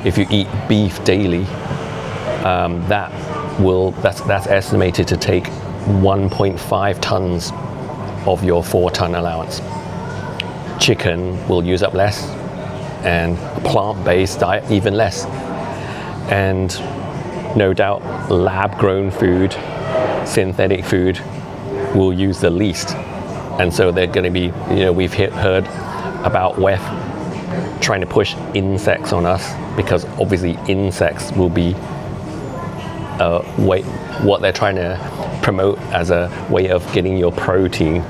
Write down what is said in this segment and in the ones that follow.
if you eat beef daily, that's estimated to take 1.5 tons of your 4-ton allowance. Chicken will use up less, and a plant-based diet even less. And no doubt lab-grown food, synthetic food will use the least. And so they're going to be, we've heard about WEF trying to push insects on us, because obviously insects will be what they're trying to promote as a way of getting your protein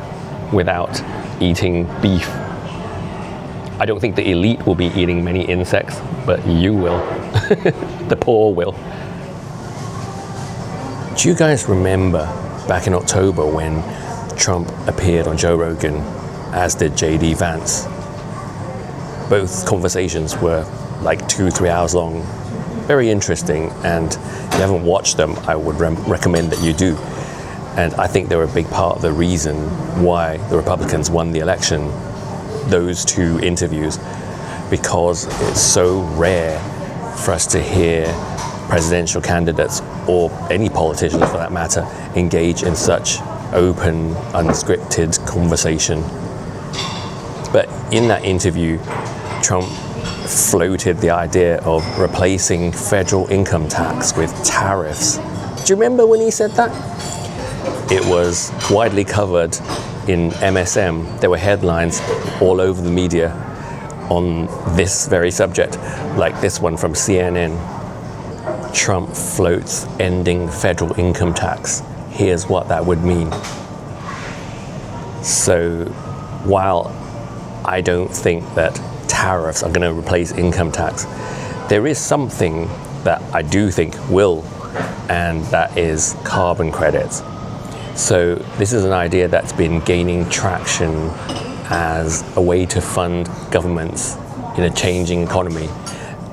without eating beef. I don't think the elite will be eating many insects, but you will. The poor will. Do you guys remember back in October when Trump appeared on Joe Rogan, as did JD Vance? Both conversations were like 2-3 hours long. Very interesting, and if you haven't watched them, I would recommend that you do. And I think they're a big part of the reason why the Republicans won the election, those two interviews, because it's so rare for us to hear presidential candidates, or any politicians for that matter, engage in such open, unscripted conversation. But in that interview, Trump floated the idea of replacing federal income tax with tariffs. Do you remember when he said that? It was widely covered in MSM. There were headlines all over the media on this very subject, like this one from CNN. Trump floats ending federal income tax. Here's what that would mean. So while I don't think that tariffs are going to replace income tax, there is something that I do think will, and that is carbon credits. So this is an idea that's been gaining traction as a way to fund governments in a changing economy.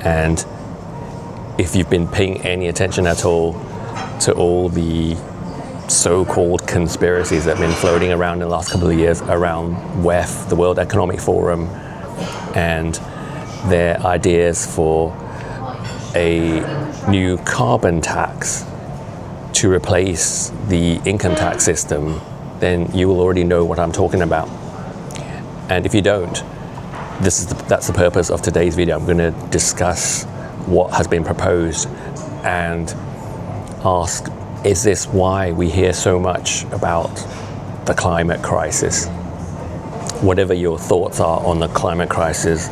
And if you've been paying any attention at all to all the so-called conspiracies that have been floating around in the last couple of years around WEF, the World Economic Forum, and their ideas for a new carbon tax to replace the income tax system, then you will already know what I'm talking about. And if you don't, that's the purpose of today's video. I'm going to discuss what has been proposed and ask, is this why we hear so much about the climate crisis? Whatever your thoughts are on the climate crisis,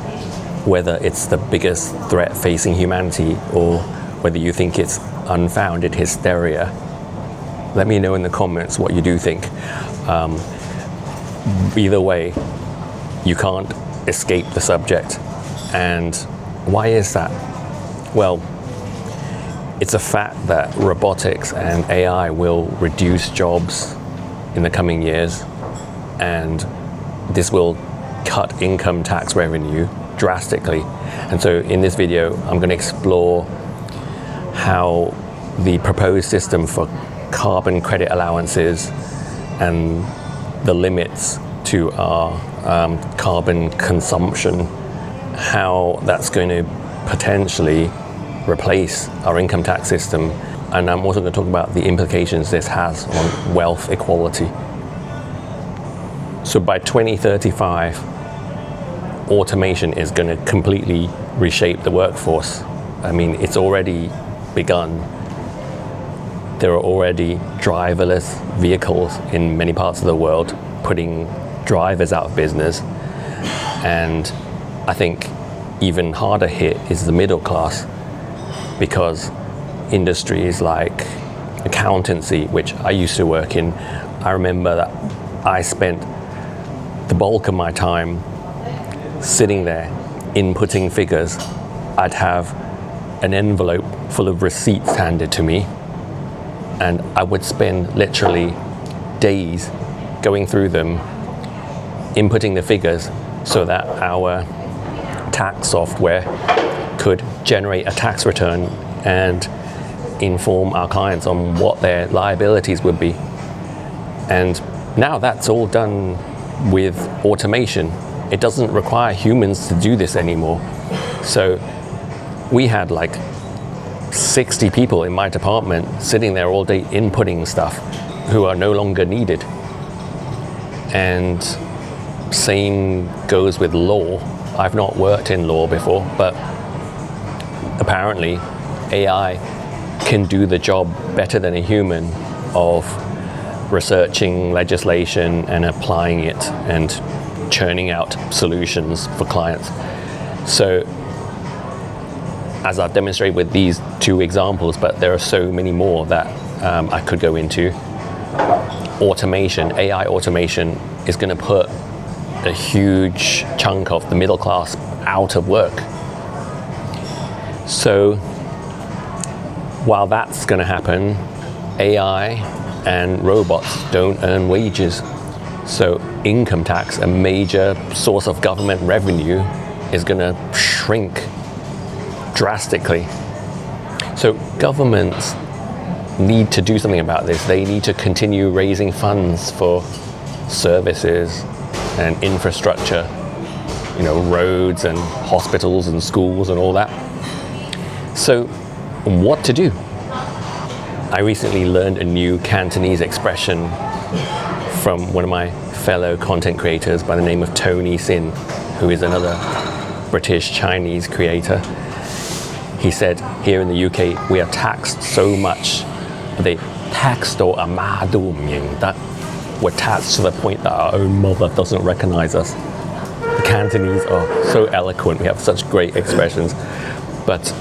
whether it's the biggest threat facing humanity or whether you think it's unfounded hysteria, let me know in the comments what you do think. Either way, you can't escape the subject. And why is that? Well, it's a fact that robotics and AI will reduce jobs in the coming years, and this will cut income tax revenue drastically. And so in this video, I'm going to explore how the proposed system for carbon credit allowances and the limits to our carbon consumption, how that's going to potentially replace our income tax system. And I'm also going to talk about the implications this has on wealth equality. So by 2035, automation is going to completely reshape the workforce. I mean, it's already begun. There are already driverless vehicles in many parts of the world, putting drivers out of business. And I think even harder hit is the middle class, because industries like accountancy, which I used to work in, I remember that I spent the bulk of my time sitting there inputting figures. I'd have an envelope full of receipts handed to me, and I would spend literally days going through them, inputting the figures so that our tax software could generate a tax return and inform our clients on what their liabilities would be. And now that's all done with automation. It doesn't require humans to do this anymore. So we had like 60 people in my department sitting there all day inputting stuff who are no longer needed. And same goes with law. I've not worked in law before, but apparently AI can do the job better than a human of researching legislation and applying it and churning out solutions for clients. So as I've demonstrated with these two examples, but there are so many more that I could go into. Automation, AI automation is going to put a huge chunk of the middle class out of work. So while that's going to happen, AI and robots don't earn wages. So income tax, a major source of government revenue, is going to shrink drastically. So governments need to do something about this. They need to continue raising funds for services and infrastructure, roads and hospitals and schools and all that. So what to do? I recently learned a new Cantonese expression from one of my fellow content creators by the name of Tony Sin, who is another British Chinese creator. He said, here in the UK, we are taxed so much. They taxed or we're taxed to the point that our own mother doesn't recognize us. The Cantonese are so eloquent. We have such great expressions. But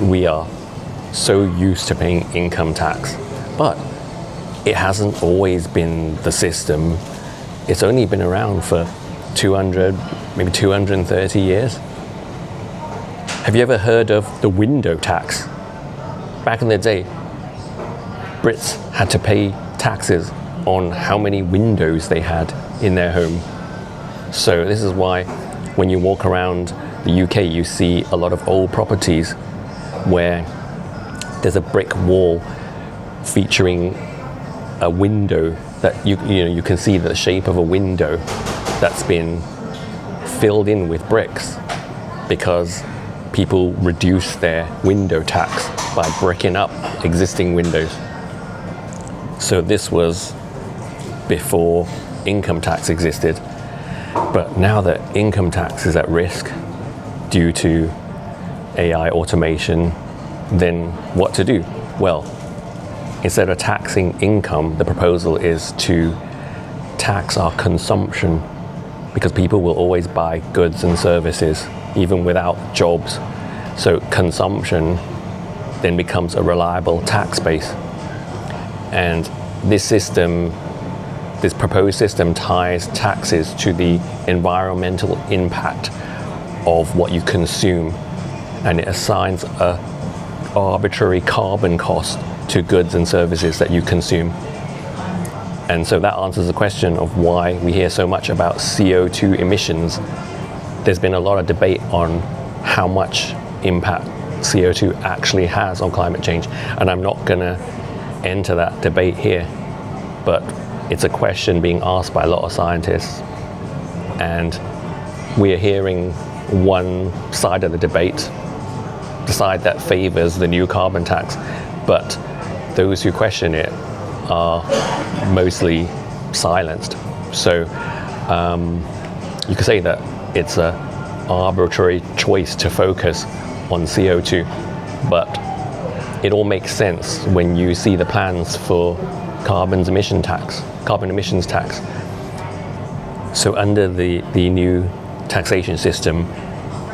we are so used to paying income tax. But it hasn't always been the system. It's only been around for 200, maybe 230 years. Have you ever heard of the window tax? Back in the day, Brits had to pay taxes on how many windows they had in their home. So this is why when you walk around the UK, you see a lot of old properties where there's a brick wall featuring a window that you can see the shape of a window that's been filled in with bricks because people reduce their window tax by bricking up existing windows. So this was before income tax existed. But now that income tax is at risk due to AI automation, then what to do? Well, instead of taxing income, the proposal is to tax our consumption, because people will always buy goods and services even without jobs. So consumption then becomes a reliable tax base. And this proposed system ties taxes to the environmental impact of what you consume, and it assigns a arbitrary carbon cost to goods and services that you consume. And so that answers the question of why we hear so much about CO2 emissions. There's been a lot of debate on how much impact CO2 actually has on climate change, and I'm not going to enter that debate here, but it's a question being asked by a lot of scientists, and we are hearing one side of the debate, the side that favors the new carbon tax, but those who question it are mostly silenced. So you could say that it's an arbitrary choice to focus on CO2, but it all makes sense when you see the plans for carbon emissions tax. So under the new taxation system,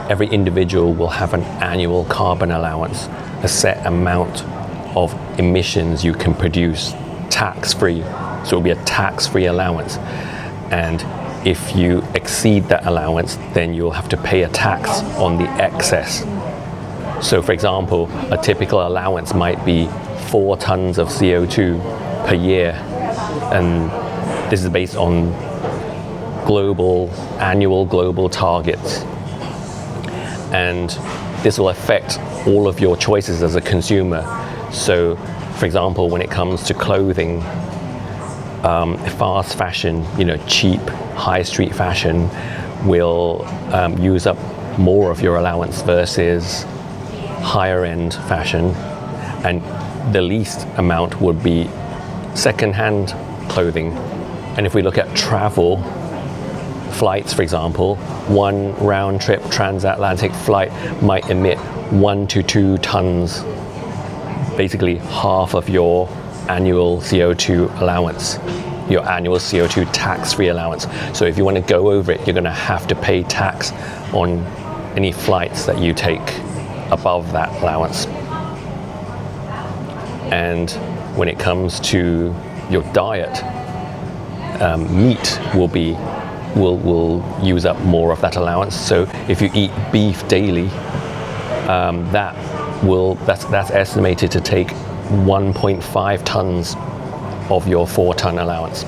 every individual will have an annual carbon allowance, a set amount of emissions you can produce tax-free. So it'll be a tax-free allowance. And if you exceed that allowance, then you'll have to pay a tax on the excess. So for example, a typical allowance might be 4 tons of CO2 per year. And this is based on annual global targets. And this will affect all of your choices as a consumer. So for example, when it comes to clothing, fast fashion, cheap high street fashion will use up more of your allowance versus higher end fashion, and the least amount would be second-hand clothing. And if we look at travel flights, for example, one round trip transatlantic flight might emit 1 to 2 tons, basically half of your annual CO2 allowance, your annual CO2 tax-free allowance. So if you want to go over it, you're going to have to pay tax on any flights that you take above that allowance. And when it comes to your diet, meat will use up more of that allowance. So if you eat beef daily, that's estimated to take 1.5 tons of your 4-ton allowance.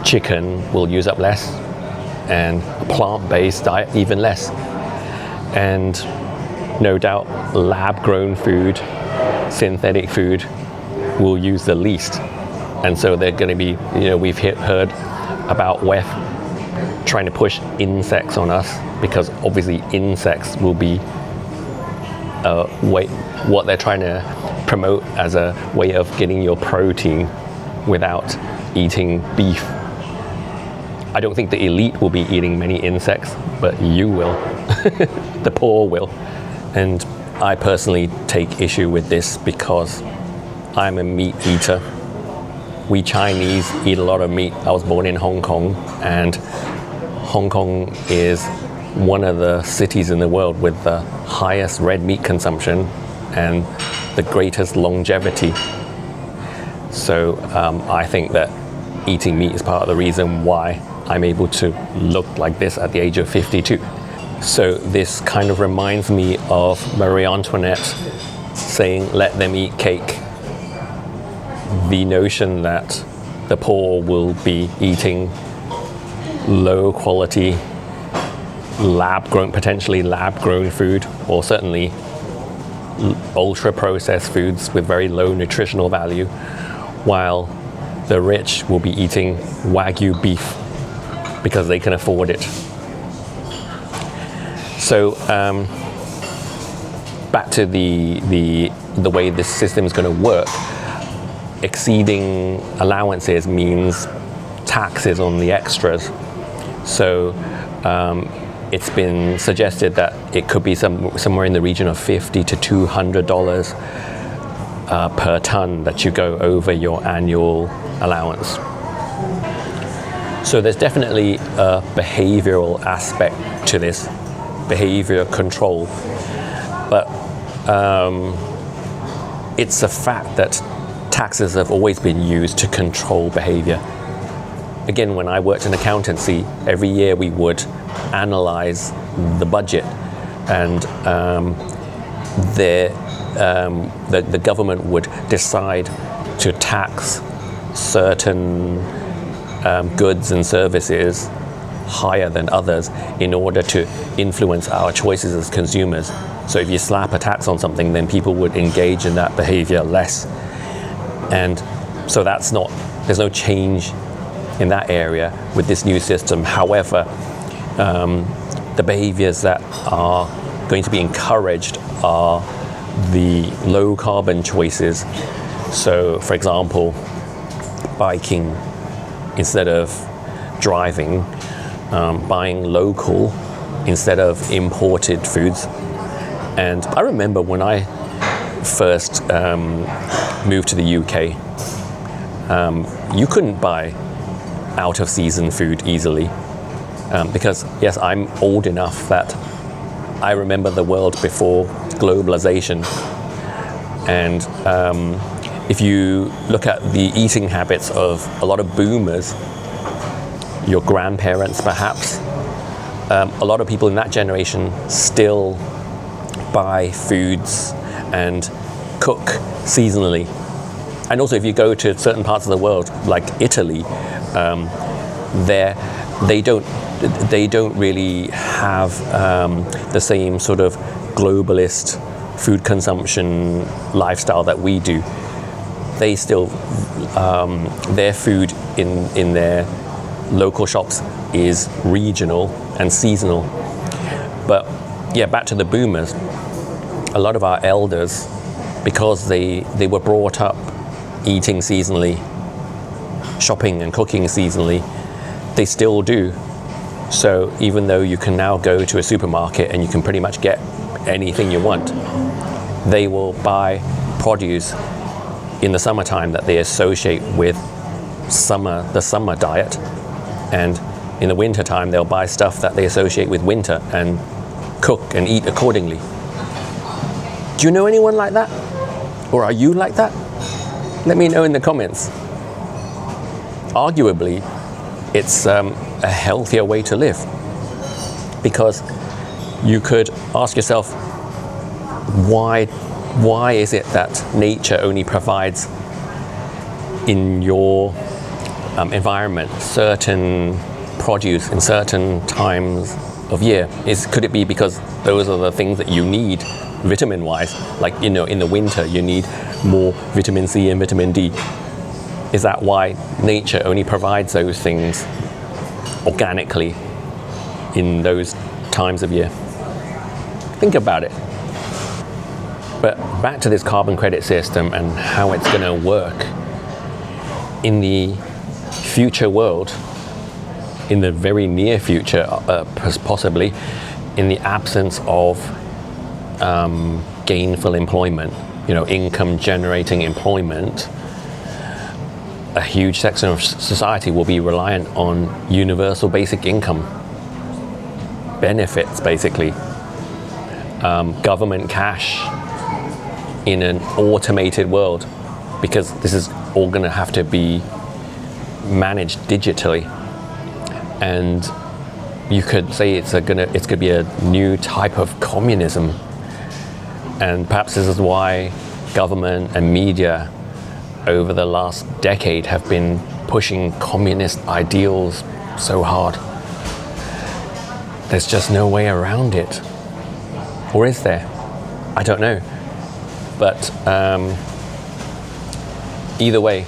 Chicken will use up less, and a plant-based diet even less. And no doubt lab-grown food, synthetic food will use the least. And so they're going to be, we've heard about WEF trying to push insects on us, because obviously insects will be what they're trying to promote as a way of getting your protein without eating beef. I don't think the elite will be eating many insects, but you will. The poor will. And I personally take issue with this because I'm a meat eater. We Chinese eat a lot of meat. I was born in Hong Kong, and Hong Kong is one of the cities in the world with the highest red meat consumption and the greatest longevity. So I think that eating meat is part of the reason why I'm able to look like this at the age of 52. So this kind of reminds me of Marie Antoinette saying, "Let them eat cake." The notion that the poor will be eating low quality, potentially lab-grown food, or certainly ultra-processed foods with very low nutritional value, while the rich will be eating Wagyu beef because they can afford it. So back to the way this system is going to work. Exceeding allowances means taxes on the extras. So it's been suggested that it could be somewhere in the region of $50 to $200 per ton that you go over your annual allowance. So there's definitely a behavioral aspect to this, behavior control. But it's a fact that taxes have always been used to control behavior. Again, when I worked in accountancy, every year we would analyze the budget, and the government would decide to tax certain goods and services higher than others in order to influence our choices as consumers. So if you slap a tax on something, then people would engage in that behavior less. And so there's no change in that area with this new system. However, the behaviors that are going to be encouraged are the low carbon choices. So for example, biking instead of driving, buying local instead of imported foods. And I remember when I first moved to the UK, you couldn't buy out of season food easily, because yes, I'm old enough that I remember the world before globalization. And if you look at the eating habits of a lot of boomers, your grandparents perhaps, a lot of people in that generation still buy foods and cook seasonally. And also if you go to certain parts of the world, like Italy, they don't really have the same sort of globalist food consumption lifestyle that we do. They still, their food in their local shops is regional and seasonal. But yeah, back to the boomers, a lot of our elders, because they were brought up eating seasonally, shopping and cooking seasonally, they still do. So even though you can now go to a supermarket and you can pretty much get anything you want, they will buy produce in the summertime that they associate with the summer diet, and in the winter time they'll buy stuff that they associate with winter and cook and eat accordingly. Do you know anyone like that? Or are you like that? Let me know in the comments. Arguably, it's a healthier way to live, because you could ask yourself, why is it that nature only provides in your environment certain produce in certain times of year? Could it be because those are the things that you need vitamin wise? Like, in the winter you need more vitamin C and vitamin D. Is that why nature only provides those things organically in those times of year? Think about it. But back to this carbon credit system and how it's going to work. In the future world, in the very near future, possibly, in the absence of gainful employment, income generating employment, a huge section of society will be reliant on universal basic income benefits, basically. Government cash in an automated world, because this is all going to have to be managed digitally. And you could say it's going to be a new type of communism. And perhaps this is why government and media over the last decade have been pushing communist ideals so hard. There's just no way around it. Or is there? I don't know. But either way,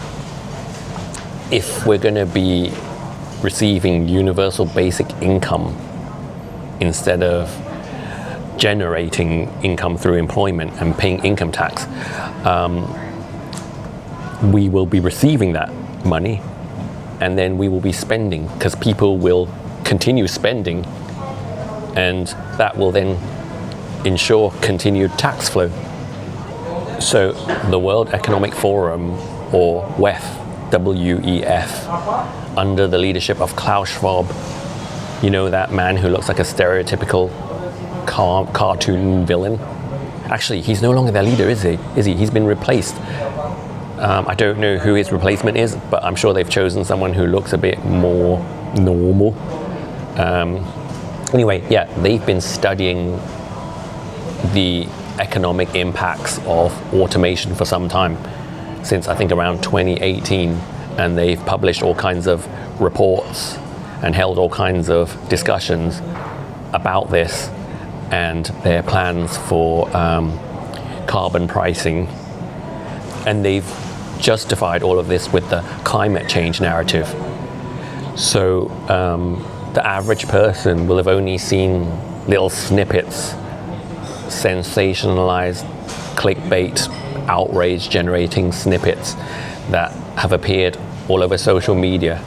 if we're going to be receiving universal basic income instead of generating income through employment and paying income tax, we will be receiving that money and then we will be spending, because people will continue spending, and that will then ensure continued tax flow. So the World Economic Forum, or WEF, W-E-F, under the leadership of Klaus Schwab, that man who looks like a stereotypical cartoon villain. Actually, he's no longer their leader, is he? He's been replaced. I don't know who his replacement is, but I'm sure they've chosen someone who looks a bit more normal. Anyway, yeah, they've been studying the economic impacts of automation for some time, since I think around 2018, and they've published all kinds of reports and held all kinds of discussions about this and their plans for carbon pricing. And they've justified all of this with the climate change narrative. So the average person will have only seen little snippets, sensationalized, clickbait, outrage generating snippets that have appeared all over social media.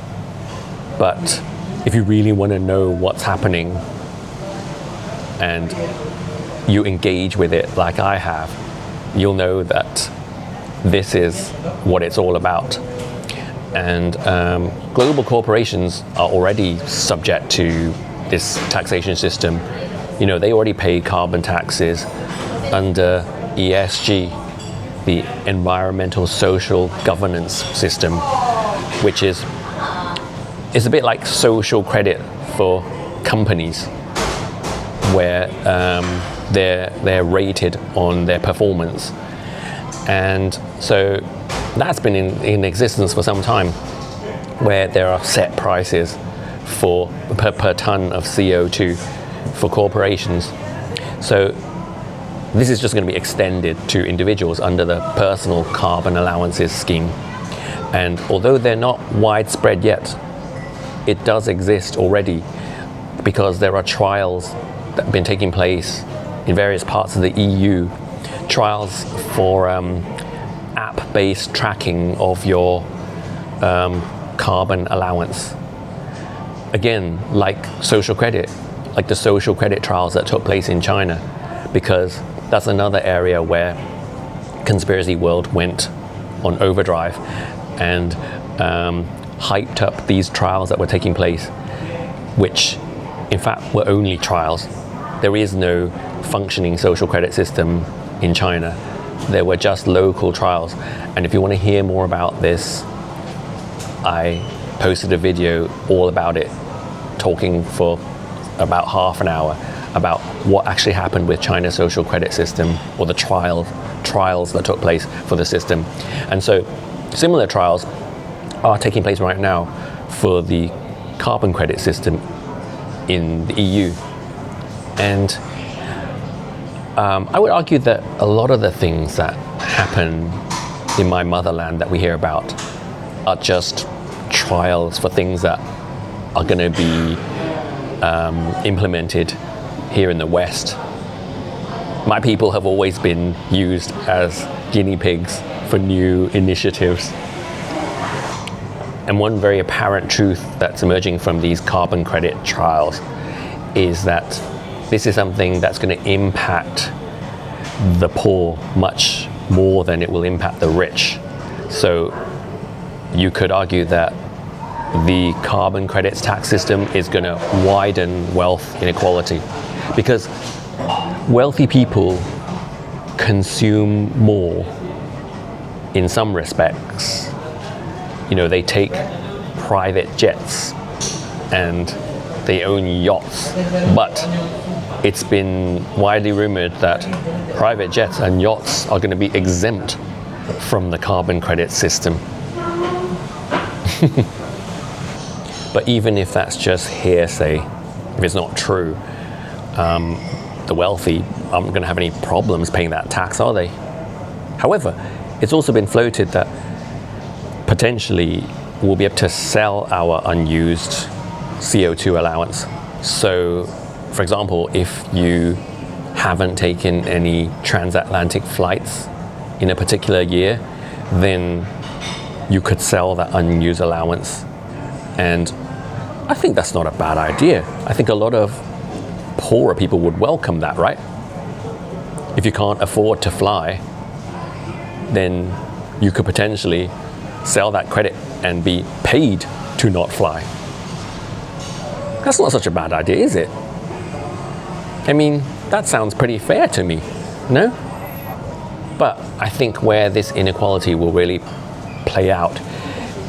But if you really want to know what's happening and you engage with it like I have, you'll know that this is what it's all about. And global corporations are already subject to this taxation system. They already pay carbon taxes under ESG, the environmental social governance system, which is a bit like social credit for companies, where they're rated on their performance. And so that's been in existence for some time, where there are set prices for per ton of CO2 for corporations. So this is just going to be extended to individuals under the personal carbon allowances scheme. And although they're not widespread yet, it does exist already, because there are trials that have been taking place in various parts of the EU, trials for app-based tracking of your carbon allowance. Again, like social credit, like the social credit trials that took place in China, because that's another area where conspiracy world went on overdrive and hyped up these trials that were taking place, which in fact were only trials. There is no functioning social credit system in China. There were just local trials. And if you want to hear more about this, I posted a video all about it, talking for about half an hour about what actually happened with China's social credit system, or the trials that took place for the system. And so similar trials are taking place right now for the carbon credit system in the EU. And I would argue that a lot of the things that happen in my motherland that we hear about are just trials for things that are going to be implemented here in the West. My people have always been used as guinea pigs for new initiatives. And one very apparent truth that's emerging from these carbon credit trials is that this is something that's going to impact the poor much more than it will impact the rich. So you could argue that the carbon credits tax system is going to widen wealth inequality, because wealthy people consume more in some respects. You know, they take private jets and they own yachts, but it's been widely rumored that private jets and yachts are going to be exempt from the carbon credit system. But even if that's just hearsay, if it's not true, the wealthy aren't going to have any problems paying that tax, are they? However, it's also been floated that potentially we'll be able to sell our unused CO2 allowance. So, for example, if you haven't taken any transatlantic flights in a particular year, then you could sell that unused allowance. And I think that's not a bad idea. I think a lot of poorer people would welcome that, right? If you can't afford to fly, then you could potentially sell that credit and be paid to not fly. That's not such a bad idea, is it? I mean, that sounds pretty fair to me, no? But I think where this inequality will really play out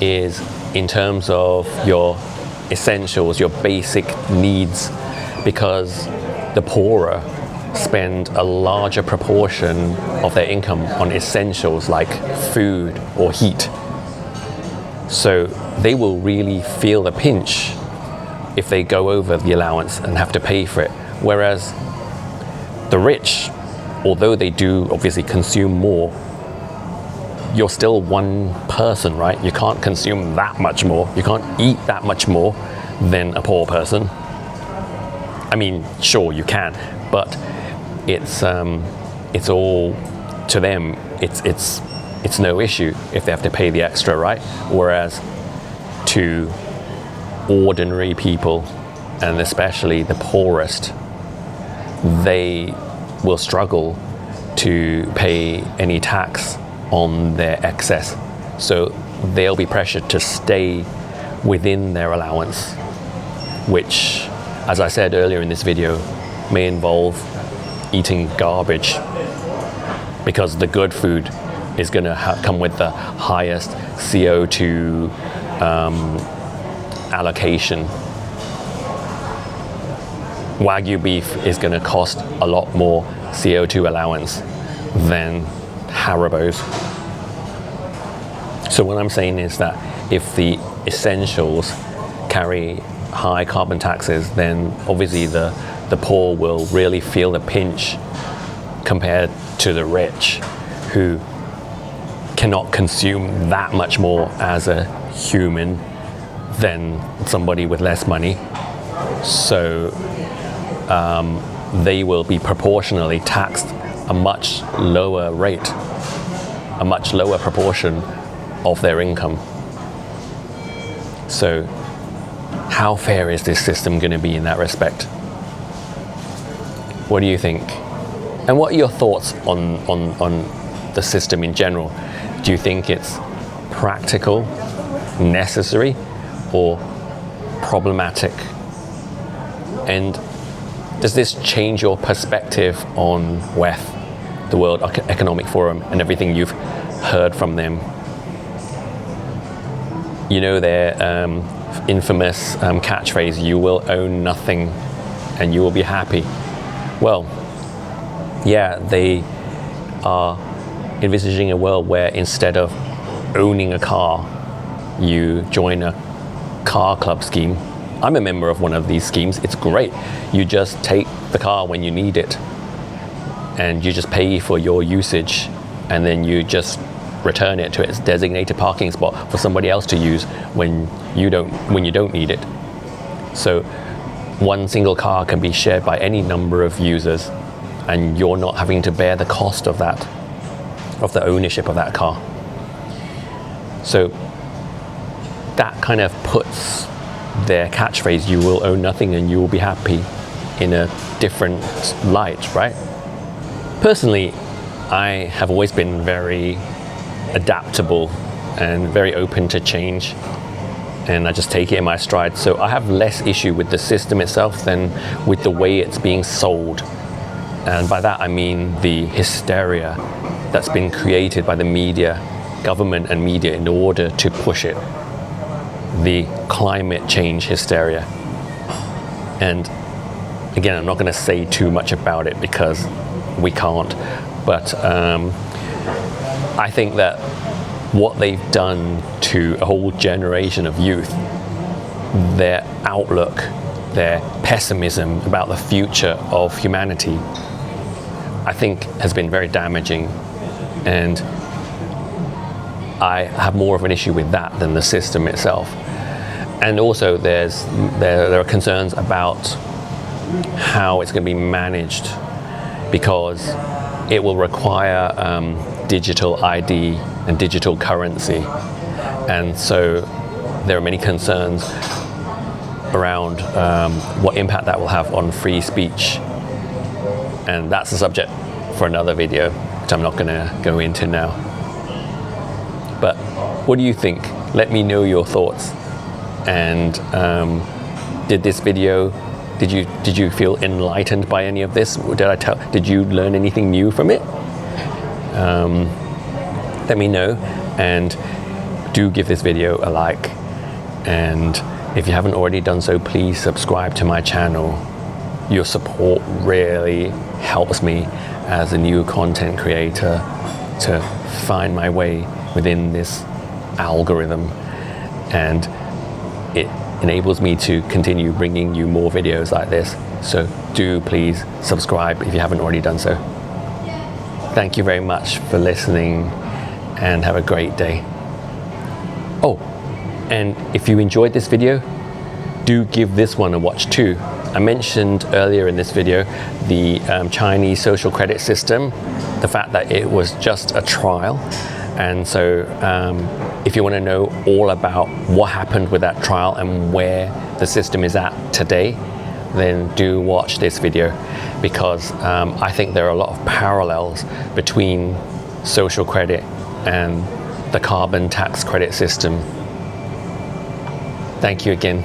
is in terms of your essentials, your basic needs, because the poorer spend a larger proportion of their income on essentials like food or heat. So they will really feel the pinch if they go over the allowance and have to pay for it. Whereas the rich, although they do obviously consume more, you're still one person, right? You can't consume that much more. You can't eat that much more than a poor person. I mean, sure you can, but it's all, to them, it's no issue if they have to pay the extra, right? Whereas to ordinary people, and especially the poorest, they will struggle to pay any tax on their excess. So they'll be pressured to stay within their allowance, which, as I said earlier in this video, may involve eating garbage, because the good food is going to come with the highest CO2 allocation. Wagyu beef is going to cost a lot more CO2 allowance than Haribo's. So what I'm saying is that if the essentials carry high carbon taxes, then obviously the poor will really feel the pinch compared to the rich, who cannot consume that much more as a human than somebody with less money. So they will be proportionally taxed a much lower rate, a much lower proportion of their income. So how fair is this system going to be in that respect? What do you think? And what are your thoughts on the system in general? Do you think it's practical, necessary, or problematic? And does this change your perspective on WEF, the World Economic Forum, and everything you've heard from them? You know their infamous catchphrase, "You will own nothing and you will be happy." Well, yeah, they are envisaging a world where instead of owning a car, you join a car club scheme. I'm a member of one of these schemes. It's great. You just take the car when you need it, and you just pay for your usage, and then you just return it to its designated parking spot for somebody else to use when you don't need it. So one single car can be shared by any number of users, and you're not having to bear the cost of that, of the ownership of that car. So that kind of puts their catchphrase, "You will own nothing and you will be happy," in a different light, right? Personally, I have always been very adaptable and very open to change, and I just take it in my stride. So I have less issue with the system itself than with the way it's being sold. And by that I mean the hysteria that's been created by the media, government and media, in order to push it. The climate change hysteria. And again, I'm not going to say too much about it because we can't, but I think that what they've done to a whole generation of youth, their outlook, their pessimism about the future of humanity, I think has been very damaging. And I have more of an issue with that than the system itself. And also there are concerns about how it's going to be managed, because it will require digital ID and digital currency. And so there are many concerns around what impact that will have on free speech. And that's a subject for another video, which I'm not going to go into now. But what do you think? Let me know your thoughts. And did you feel enlightened by any of this? Did you learn anything new from it? Let me know, and do give this video a like. And if you haven't already done so, please subscribe to my channel. Your support really helps me as a new content creator to find my way within this algorithm, and it enables me to continue bringing you more videos like this. So do please subscribe if you haven't already done so. Thank you very much for listening, and have a great day. Oh, and if you enjoyed this video, do give this one a watch too. I mentioned earlier in this video the Chinese social credit system, the fact that it was just a trial. And so if you want to know all about what happened with that trial and where the system is at today, then do watch this video, because I think there are a lot of parallels between social credit and the carbon tax credit system. Thank you again.